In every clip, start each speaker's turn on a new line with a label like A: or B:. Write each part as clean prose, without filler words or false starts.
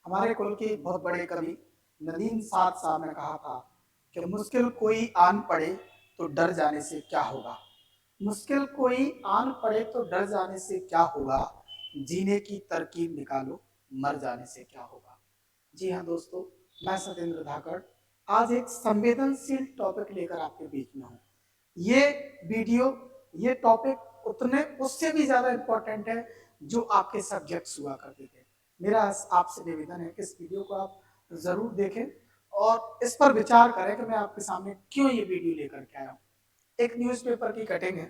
A: हमारे कुल के बहुत बड़े कवि नदीम साद साहब ने कहा था कि मुश्किल कोई आन पड़े तो डर जाने से क्या होगा। मुश्किल कोई आन पड़े तो डर जाने से क्या होगा, जीने की तरकीब निकालो, मर जाने से क्या होगा। जी हाँ दोस्तों, मैं सत्येंद्र धाकड़ आज एक संवेदनशील टॉपिक लेकर आपके बीच में हूँ। ये वीडियो, ये टॉपिक उतने उससे भी ज्यादा इंपॉर्टेंट है जो आपके सब्जेक्ट्स हुआ करते थे। मेरा आपसे निवेदन है कि इस वीडियो को आप जरूर देखें और इस पर विचार करें कि मैं आपके सामने क्यों ये वीडियो लेकर के आया हूँ। एक न्यूज़पेपर की कटिंग है,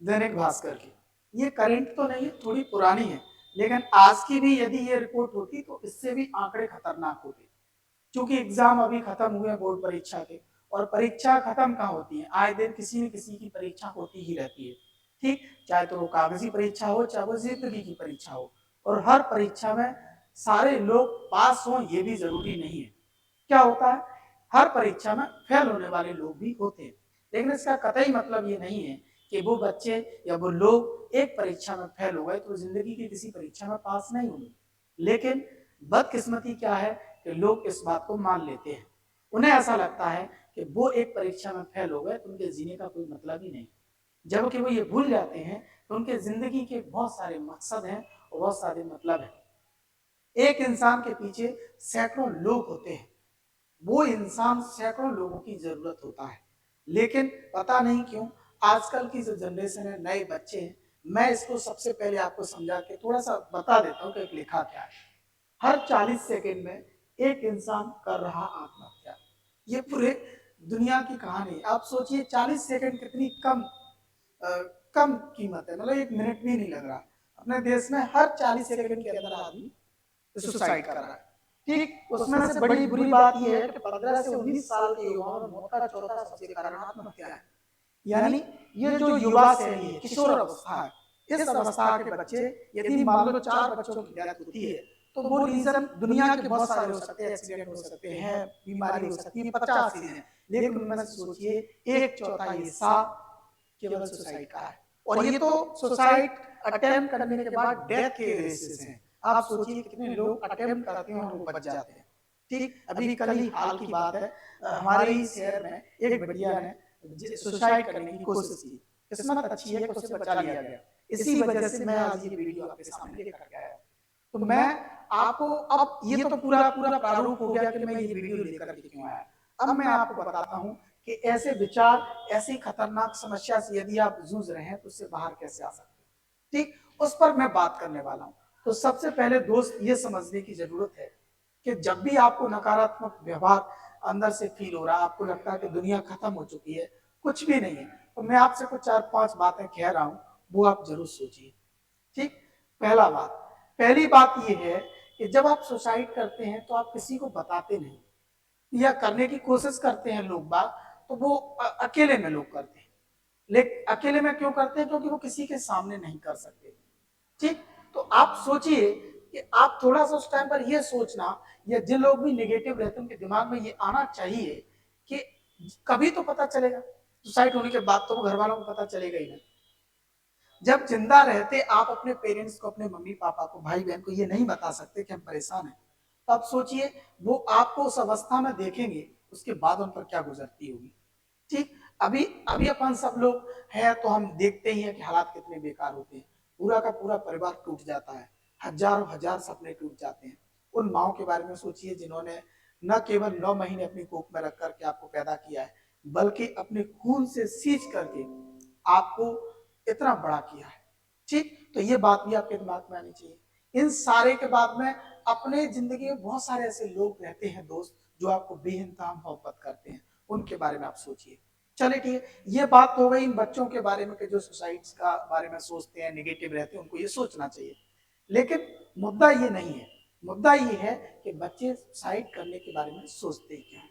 A: दैनिक भास्कर की। ये करंट तो नहीं है, थोड़ी पुरानी है, लेकिन आज की भी यदि ये रिपोर्ट होती तो इससे भी आंकड़े खतरनाक होते। क्योंकि एग्जाम अभी खत्म हुए बोर्ड परीक्षा के, और परीक्षा खत्म कहाँ होती है, आए दिन किसी न किसी की परीक्षा होती ही रहती है। ठीक, चाहे तो वो कागजी परीक्षा हो, चाहे वो जिंदगी की परीक्षा हो, और हर परीक्षा में सारे लोग पास हों ये भी जरूरी नहीं है। क्या होता है, हर परीक्षा में फेल होने वाले लोग भी होते हैं, लेकिन इसका कतई मतलब ये नहीं है कि वो बच्चे या वो लोग एक परीक्षा में फेल हो गए तो जिंदगी की किसी परीक्षा में पास नहीं होंगे। लेकिन बदकिस्मती क्या है कि लोग इस बात को मान लेते हैं। उन्हें ऐसा लगता है कि वो एक परीक्षा में फेल हो गए तो उनके जीने का कोई मतलब ही नहीं, जबकि वो ये भूल जाते हैं कि उनके जिंदगी के बहुत सारे मकसद हैं और बहुत सारे मतलब हैं। एक इंसान के पीछे सैकड़ों लोग होते हैं, वो इंसान सैकड़ों लोगों की जरूरत होता है। लेकिन पता नहीं क्यों आजकल की जो जनरेशन है, नए बच्चे हैं, मैं इसको सबसे पहले आपको समझा के थोड़ा सा बता देता हूँ कि लिखा क्या है। हर 40 सेकंड में एक इंसान कर रहा आत्महत्या। ये पूरे दुनिया की कहानी है। आप सोचिए 40 सेकंड कितनी अ, कम कीमत है, मतलब एक मिनट भी नहीं लग रहा। अपने देश में हर 40 सेकंड के अंदर आदमी सुसाइड कर रहा है। ठीक, उसमें से बड़ी बुरी बात यह है कि 15 से 19 साल के युवाओं में मौत का चौथा सबसे कारण आत्महत्या है। यानी ये जो युवा शैली है, किशोर अवस्था है, इस अवस्था के बच्चे, यदि मान लो 4 बच्चों की डेथ होती है तो वो रीजन दुनिया के बहुत सारे हो सकते हैं, एक्सीडेंट हो सकते हैं, बीमारी हो सकती है, 50 चीजें, लेकिन उनमें से सोचिए एक चौथा हिस्सा केवल सुसाइड का है। और ये तो सुसाइड अटेम्प्ट करने के बाद डेथ के रेसेस हैं। आप सोचिए कितने लोग अटेम्प्ट करते हैं और वो बच जाते हैं। ठीक, अभी कल ही हाल की बात है, हमारे ही शहर में एक बढ़िया ने सुसाइड करने की कोशिश की। किस्मत अच्छी है कि उसे बचा लिया गया। इसी वजह से मैं आज ये वीडियो आपके सामने लेकर के आया। तो मैं आपको, अब ये तो पूरा पूरा प्रारूप हो गया कि मैं ये वीडियो लेकर के क्यों आया। अब मैं आपको बताता हूँ कि ऐसे विचार, ऐसी खतरनाक समस्या से यदि आप जूझ रहे हैं तो उससे बाहर कैसे आ सकते हैं। ठीक, उस पर मैं बात करने वाला हूँ। तो सबसे पहले दोस्त ये समझने की जरूरत है कि जब भी आपको नकारात्मक व्यवहार अंदर से फील हो रहा है, आपको लगता है कि दुनिया खत्म हो चुकी है, कुछ भी नहीं है, तो मैं आपसे कुछ 4-5 बातें कह रहा हूँ, वो आप जरूर सोचिए। ठीक, पहली बात ये है कि जब आप सुसाइड करते हैं तो आप किसी को बताते नहीं, या करने की कोशिश करते हैं लोग बाग, तो वो अकेले में लोग करते हैं। लेकिन अकेले में क्यों करते हैं, क्योंकि वो किसी के सामने नहीं कर सकते। ठीक, तो आप सोचिए कि आप थोड़ा सा उस टाइम पर ये सोचना, या जिन लोग भी नेगेटिव रहते हैं उनके दिमाग में ये आना चाहिए कि कभी तो पता चलेगा, सुसाइड होने के बाद तो वो घर वालों को पता चलेगा ही नहीं। जब जिंदा रहते आप अपने पेरेंट्स को, अपने मम्मी पापा को, भाई बहन को ये नहीं बता सकते कि हम परेशान हैं, तो आप सोचिए वो आपको उस अवस्था में देखेंगे, उसके बाद उन पर क्या गुजरती होगी। ठीक, अभी अभी अपन सब लोग हैं तो हम देखते ही हैं कि हालात कितने बेकार होते हैं। पूरा का पूरा परिवार टूट जाता है, हजारों हजार सपने टूट जाते हैं। उन माओ के बारे में सोचिए जिन्होंने न केवल 9 महीने अपनी कोख में रख करके आपको पैदा किया है, बल्कि अपने खून से सींच करके आपको इतना बड़ा किया है। ठीक, तो ये बात भी आपके दिमाग में आनी चाहिए। इन सारे के बाद में अपने जिंदगी में बहुत सारे ऐसे लोग रहते हैं दोस्त, जो आपको बेइंतहा मोहब्बत करते हैं, उनके बारे में आप सोचिए। चलिए ठीक है, ये बात हो गई इन बच्चों के बारे में कि जो सुसाइड्स का बारे में सोचते हैं, नेगेटिव रहते हैं, उनको ये सोचना चाहिए। लेकिन मुद्दा ये नहीं है, मुद्दा ये है कि बच्चे सुसाइड करने के बारे में सोचते क्या हैं।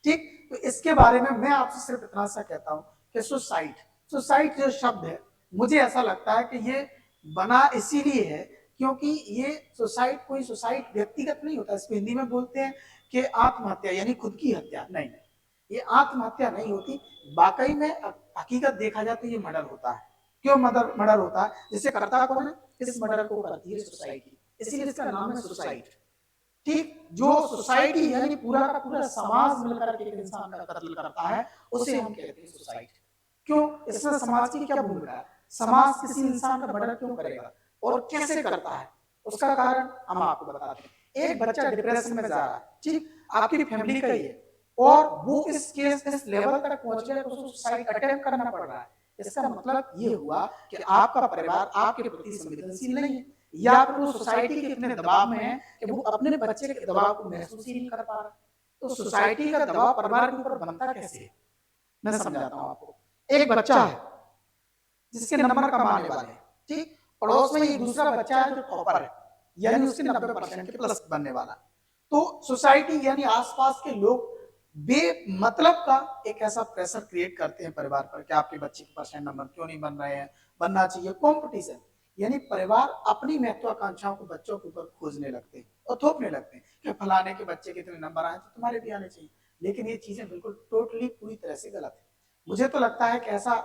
A: ठीक, तो इसके बारे में मैं आपसे सिर्फ इतना सा कहता हूं कि सुसाइड, सुसाइड जो शब्द है, मुझे ऐसा लगता है कि ये बना इसीलिए है क्योंकि ये सुसाइड कोई सुसाइड व्यक्तिगत नहीं होता। इसको हिंदी में बोलते हैं कि आत्महत्या, यानी खुद की हत्या। नहीं नहीं, ये आत्महत्या नहीं होती। वाकई में हकीकत देखा जाए तो ये मर्डर होता है। क्यों मर्डर मर्डर होता है, जिसे करता कौन है, इस मर्डर को करती है सोसाइटी, इसीलिए इसका नाम है सुसाइड। ठीक, जो सोसाइटी यानी पूरा का पूरा समाज मिलकर के एक इंसान का कत्ल करता है उसे हम कहते हैं सुसाइड। क्यों? इसमें समाज की क्या भूमिका है? समाज किसी इंसान का मर्डर क्यों करेगा और कैसे करता है, उसका कारण हम आपको बताते हैं। एक बच्चा डिप्रेशन में जा रहा है, ठीक, आपकी फैमिली का ही है, और वो इस लेवल तक पहुंच गया कि उसको सुसाइड अटेम्प्ट करना पड़ रहा है। इसका मतलब ये हुआ कि आपका परिवार आपके प्रति संवेदनशील नहीं है, या फिर वो सोसाइटी के इतने दबाव में है कि वो अपने बच्चे के दबाव को महसूस ही नहीं कर पा रहा। तो सोसाइटी का दबाव परिवार के ऊपर बनता कैसे है, मैं समझाता हूँ आपको। एक बच्चा है जिसके नंबर कमाने वाले हैं, ठीक, पड़ोस में एक दूसरा बच्चा है जो टॉपर है, यानी उसके 90% के प्लस बनने वाला। तो सोसाइटी यानी आसपास के लोग बेमतलब का एक ऐसा प्रेशर क्रिएट करते हैं परिवार पर कि आपके बच्चे के परसेंट नंबर क्यों नहीं बन रहे हैं, बनना चाहिए, कंपटीशन। यानी परिवार अपनी महत्वाकांक्षाओं को बच्चों के ऊपर खोजने लगते हैं और थोपने लगते हैं कि फलाने के बच्चे के इतने नंबर आए तो तुम्हारे भी आने चाहिए। लेकिन ये चीजें बिल्कुल टोटली पूरी तरह से गलत है। मुझे तो लगता है कि ऐसा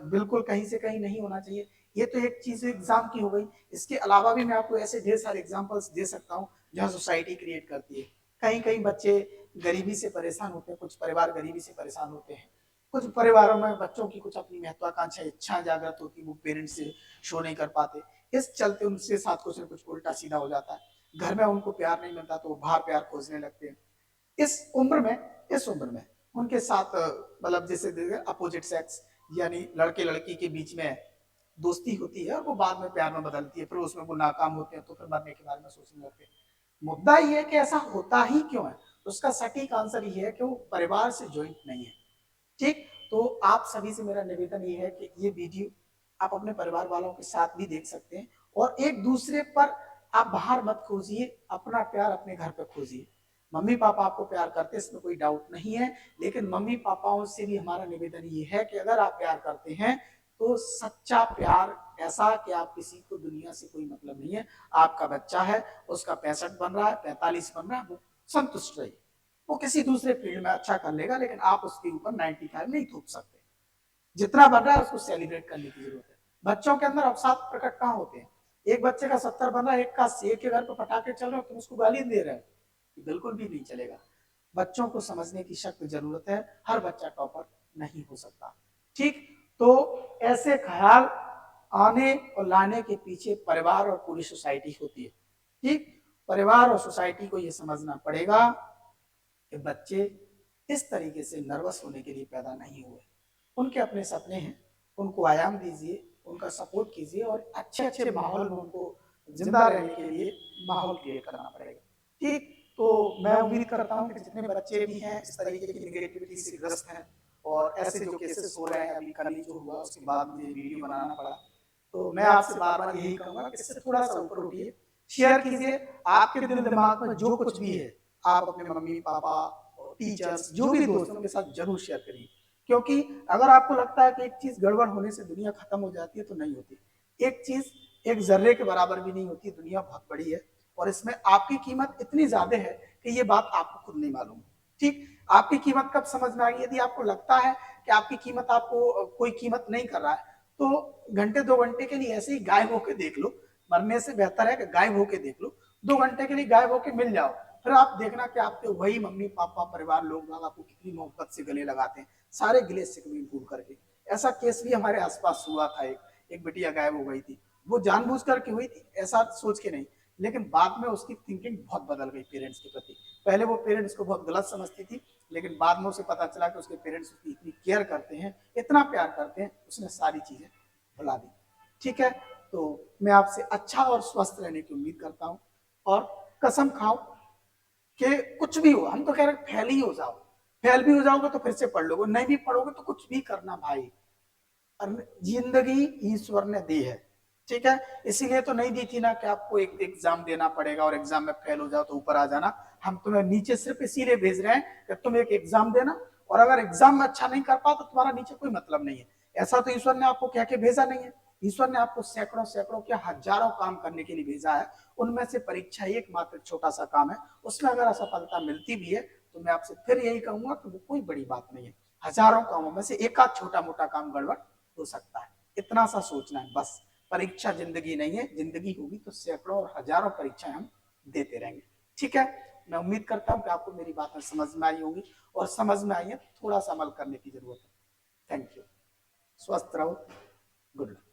A: बिल्कुल कहीं से कहीं नहीं होना चाहिए। ये तो एक चीज एग्जाम की हो गई, इसके अलावा भी मैं आपको ऐसे ढेर सारे एग्जाम्पल्स दे सकता हूँ जहाँ सोसाइटी क्रिएट करती है। कहीं कहीं बच्चे गरीबी से परेशान होते हैं, कुछ परिवार गरीबी से परेशान होते हैं, कुछ परिवारों में बच्चों की कुछ अपनी महत्वाकांक्षा इच्छा जागृत होती है, वो पेरेंट्स से शो नहीं कर पाते, इस चलते उनके साथ कुछ न कुछ उल्टा सीधा हो जाता है। घर में उनको प्यार नहीं मिलता तो वो बाहर प्यार खोजने लगते हैं। इस उम्र में उनके साथ मतलब जैसे अपोजिट सेक्स यानी लड़के लड़की के बीच में दोस्ती होती है और वो बाद में प्यार में बदलती है, फिर उसमें वो नाकाम होते हैं तो फिर मरने के बारे में सोचने लगते हैं। मुद्दा ये है कि ऐसा होता ही क्यों है, उसका सटीक आंसर ये है कि वो परिवार से ज्वाइंट नहीं है। ठीक, तो आप सभी से मेरा निवेदन ये है कि ये वीडियो आप अपने परिवार वालों के साथ भी देख सकते हैं, और एक दूसरे पर आप बाहर मत खोजिए, अपना प्यार अपने घर पर खोजिए। मम्मी पापा आपको प्यार करते हैं, इसमें कोई डाउट नहीं है, लेकिन मम्मी पापाओं से भी हमारा निवेदन ये है कि अगर आप प्यार करते हैं तो सच्चा प्यार ऐसा कि आप किसी को दुनिया से कोई मतलब नहीं है, आपका बच्चा है, उसका 65 बन रहा है, 45 बन रहा है, वो संतुष्ट रहिए। वो किसी दूसरे फील्ड में अच्छा कर लेगा, लेकिन आप उसके ऊपर 95 नहीं थोप सकते। जितना बन रहा है उसको सेलिब्रेट करने की जरूरत है। बच्चों के अंदर अवसाद प्रकट कहाँ होते हैं? एक बच्चे का 70 बन रहा है, एक का 80, के घर पर पटाखे चल रहे हो, तुम उसको गाली दे रहे हो, बिल्कुल भी नहीं चलेगा। बच्चों को समझने की सख्त जरूरत है, हर बच्चा टॉपर नहीं हो सकता। ठीक, तो ऐसे ख्याल आने और लाने के पीछे परिवार और पूरी सोसाइटी होती है। ठीक, परिवार और सोसाइटी को यह समझना पड़ेगा कि बच्चे इस तरीके से नर्वस होने के लिए पैदा नहीं हुए। उनके अपने सपने हैं, उनको आयाम दीजिए, उनका सपोर्ट कीजिए, और अच्छे अच्छे माहौल में उनको जिंदा रहने के लिए माहौल क्रिएट करना पड़ेगा। ठीक, तो मैं उम्मीद करता हूँ कि जितने बच्चे भी हैं इस तरीके की निगेटिविटी से ग्रस्त हैं, और ऐसे जो केसेस हो रहे हैं, अभी कल ही जो हुआ उसके बाद मुझे वीडियो बनाना पड़ा, तो मैं आपसे बार बार यही कहूंगा कि इससे थोड़ा सा ऊपर उठिए, शेयर कीजिए आपके दिल दिमाग में जो कुछ भी है, आप अपने मम्मी पापा, टीचर्स, जो भी दोस्तों के साथ जरूर शेयर करिए। क्योंकि अगर आपको लगता है कि एक चीज गड़बड़ होने से दुनिया खत्म हो जाती है, तो नहीं होती। एक चीज एक जर्रे के बराबर भी नहीं होती, दुनिया बहुत बड़ी है, और इसमें आपकी कीमत इतनी ज्यादा है कि ये बात आपको खुद नहीं मालूम। ठीक, आपकी कीमत कब समझ में आएगी? यदि आपको लगता है कि आपकी कीमत आपको कोई कीमत नहीं कर रहा है, तो घंटे 2 घंटे के लिए ऐसे ही गायब होके देख लो। मरने से बेहतर है कि गायब होके देख लो, 2 घंटे के लिए गायब होके मिल जाओ, फिर आप देखना कि आपके वही मम्मी पापा परिवार लोग आपको कितनी मोहब्बत से गले लगाते हैं, सारे गिले शिकवे भूल करके। ऐसा केस भी हमारे आसपास हुआ था, एक बिटिया गायब हो गई थी, वो जानबूझ करके हुई थी, ऐसा सोच के नहीं, लेकिन बाद में उसकी थिंकिंग बहुत बदल गई पेरेंट्स के प्रति। पहले वो पेरेंट्स को बहुत गलत समझती थी, लेकिन बाद में उसे पता चला कि उसके पेरेंट्स उसकी इतनी केयर करते हैं, इतना प्यार करते हैं, उसने सारी चीजें भुला दी। ठीक है, तो मैं आपसे अच्छा और स्वस्थ रहने की उम्मीद करता हूँ, और कसम खाओ कि कुछ भी हो, हम तो कह रहे फेल ही हो जाओ, फेल भी हो जाओगे तो फिर से पढ़ लोगे, नहीं भी पढ़ोगे तो कुछ भी करना भाई, जिंदगी ईश्वर ने दी है। ठीक है, इसीलिए तो नहीं दी थी ना कि आपको एक एग्जाम देना पड़ेगा और एग्जाम में फेल हो जाओ तो ऊपर आ जाना। हम तुम्हें नीचे सिर्फ इसीलिए भेज रहे हैं कि तुम एक एग्जाम देना, और अगर एग्जाम में अच्छा नहीं कर पाओ तो तुम्हारा नीचे कोई मतलब नहीं है। ऐसा तो ईश्वर ने आपको कह के भेजा नहीं है। ईश्वर ने आपको सैकड़ों सैकड़ों क्या हजारों काम करने के लिए भेजा है, उनमें से परीक्षा एकमात्र छोटा सा काम है। उसमें अगर असफलता मिलती भी है तो मैं आपसे फिर यही कहूंगा कि वो कोई बड़ी बात नहीं है, हजारों कामों में से एक आध छोटा मोटा काम गड़बड़ हो सकता है, इतना सा सोचना है बस। परीक्षा जिंदगी नहीं है, जिंदगी होगी तो सैकड़ों और हजारों परीक्षाएं हम देते रहेंगे। ठीक है, मैं उम्मीद करता हूं कि आपको मेरी बातें समझ में आई होंगी, और समझ में आई है थोड़ा सा अमल करने की जरूरत है। Thank you. स्वस्थ रहो। Good luck.